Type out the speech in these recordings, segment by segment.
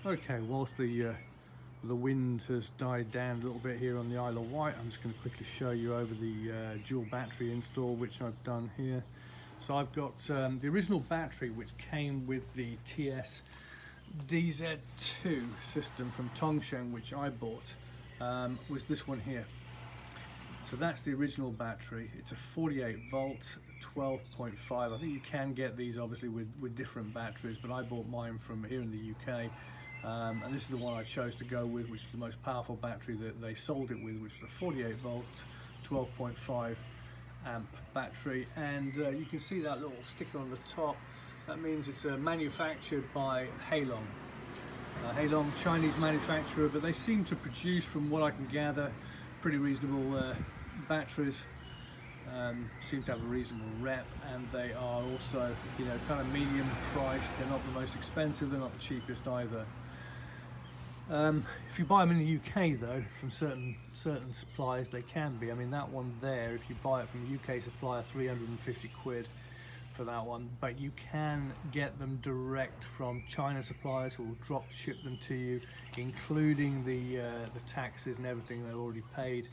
Okay, whilst the wind has died down a little bit here on the Isle of Wight, I'm just going to quickly show you over the dual battery install which I've done here. So I've got the original battery which came with the TSDZ2 system from TongSheng, which I bought, was this one here. So that's the original battery. It's a 48 volt 12.5. I think you can get these obviously with different batteries, but I bought mine from here in the UK. And this is the one I chose to go with, which is the most powerful battery that they sold it with, which is a 48 volt 12.5 amp battery. And you can see that little sticker on the top. That means it's manufactured by Heilong. Heilong, Chinese manufacturer, but they seem to produce, from what I can gather, pretty reasonable batteries. Seem to have a reasonable rep, and they are also, you know, kind of medium priced. They're not the most expensive, they're not the cheapest either. If you buy them in the UK though, from certain suppliers, they can be. I mean, that one there, if you buy it from a UK supplier, 350 quid for that one, but you can get them direct from China suppliers who will drop ship them to you, including the taxes and everything they've already paid.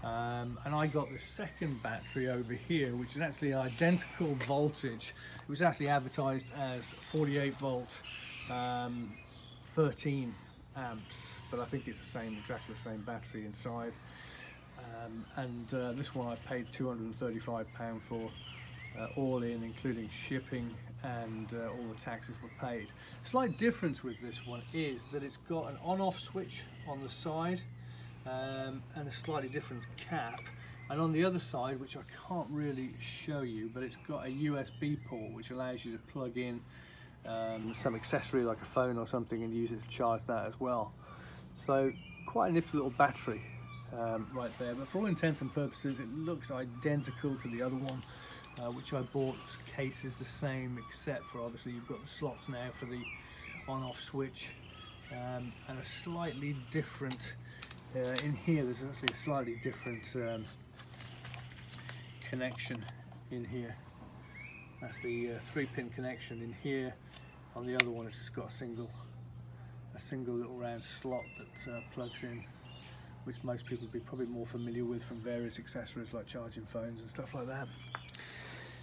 And I got the second battery over here, which is actually identical voltage. It was actually advertised as 48 volt 13 amps, but I think it's the same, exactly the same battery inside. This one I paid £235 for, all in, including shipping, and all the taxes were paid. Slight difference with this one is that it's got an on-off switch on the side, and a slightly different cap, and on the other side, which I can't really show you, but it's got a USB port which allows you to plug in some accessory like a phone or something and use it to charge that as well. So quite a nifty little battery right there, but for all intents and purposes it looks identical to the other one which I bought. The case is the same, except for obviously you've got the slots now for the on-off switch, and a slightly different in here. There's actually a slightly different connection in here. That's the 3-pin connection in here. On the other one, it's just got a single little round slot that plugs in, which most people would be probably more familiar with from various accessories like charging phones and stuff like that.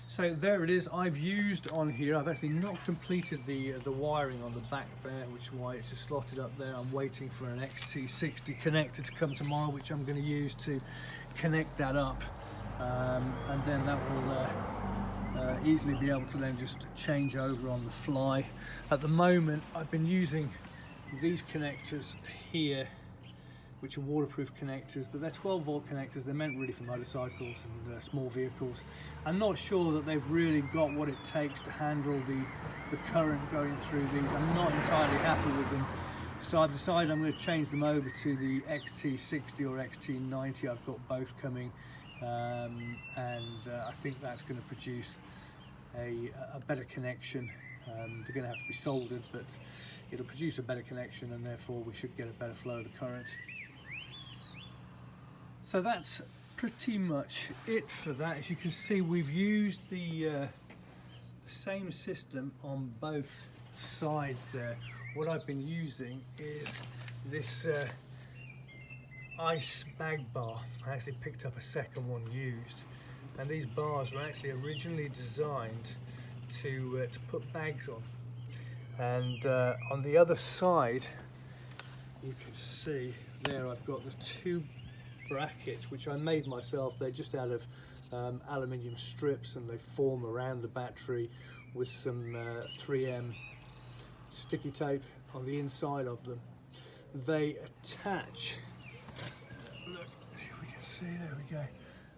So there it is. I've used on here, I've actually not completed the wiring on the back there, which is why it's just slotted up there. I'm waiting for an XT60 connector to come tomorrow, which I'm going to use to connect that up, and then that will easily be able to then just change over on the fly. At the moment I've been using these connectors here, which are waterproof connectors, but they're 12 volt connectors. They're meant really for motorcycles and small vehicles. I'm not sure that they've really got what it takes to handle the current going through these. I'm not entirely happy with them, so I've decided I'm going to change them over to the XT60 or XT90. I've got both coming, and I think that's going to produce a better connection. They're going to have to be soldered, but it'll produce a better connection, and therefore we should get a better flow of the current. So that's pretty much it for that. As you can see, we've used the same system on both sides there. What I've been using is this ICE bag bar. I actually picked up a second one used, and these bars were actually originally designed to put bags on. And on the other side, you can see there I've got the two brackets which I made myself. They're just out of aluminium strips, and they form around the battery with some 3M sticky tape on the inside of them. They attach, look, see if we can see, there we go.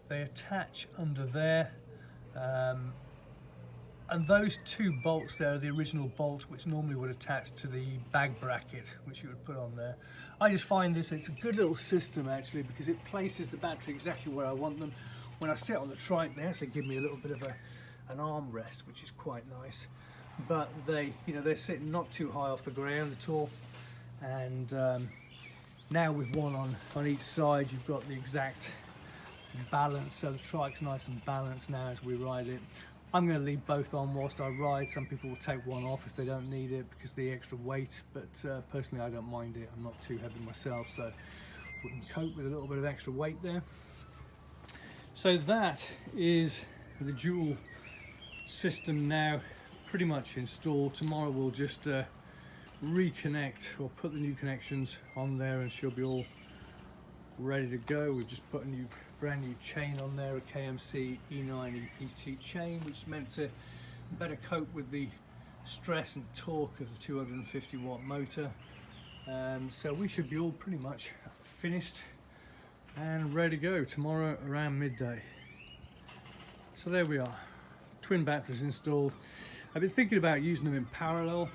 They attach under there, and those two bolts there are the original bolts which normally would attach to the bag bracket which you would put on there. I just find it's a good little system actually, because it places the battery exactly where I want them. When I sit on the trike, they actually give me a little bit of an armrest, which is quite nice. But they, you know, they're sitting not too high off the ground at all. And now with one on each side, you've got the exact balance, so the trike's nice and balanced now as we ride it. I'm going to leave both on whilst I ride. Some people will take one off if they don't need it because of the extra weight, but personally I don't mind it. I'm not too heavy myself, so we can cope with a little bit of extra weight there. So that is the dual system now pretty much installed. Tomorrow we'll just reconnect or put the new connections on there and she'll be all ready to go. We've just put a brand new chain on there, a KMC E9 EPT chain, which is meant to better cope with the stress and torque of the 250 watt motor. So we should be all pretty much finished and ready to go tomorrow around midday. So there we are, twin batteries installed. I've been thinking about using them in parallel.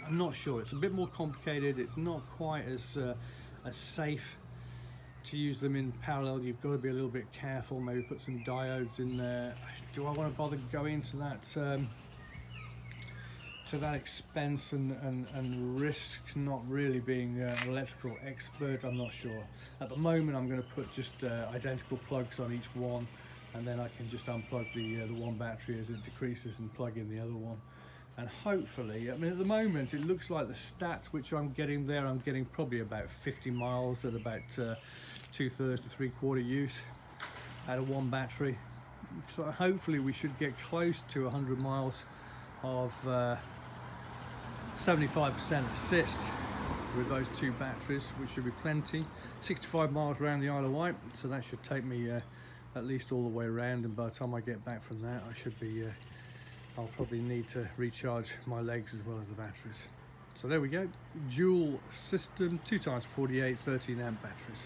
I'm not sure, it's a bit more complicated, it's not quite as safe to use them in parallel. You've got to be a little bit careful, maybe put some diodes in there. Do I want to bother going to that expense and risk not really being an electrical expert? I'm not sure. At the moment I'm going to put just identical plugs on each one, and then I can just unplug the one battery as it decreases and plug in the other one. And hopefully, I mean, at the moment it looks like the stats which I'm getting there, I'm getting probably about 50 miles at about 2/3 to 3/4 use out of one battery. So hopefully we should get close to 100 miles of 75% assist with those two batteries, which should be plenty. 65 miles around the Isle of Wight, so that should take me at least all the way around, and by the time I get back from that I should be I'll probably need to recharge my legs as well as the batteries. So there we go, dual system, 2x48 13 amp batteries.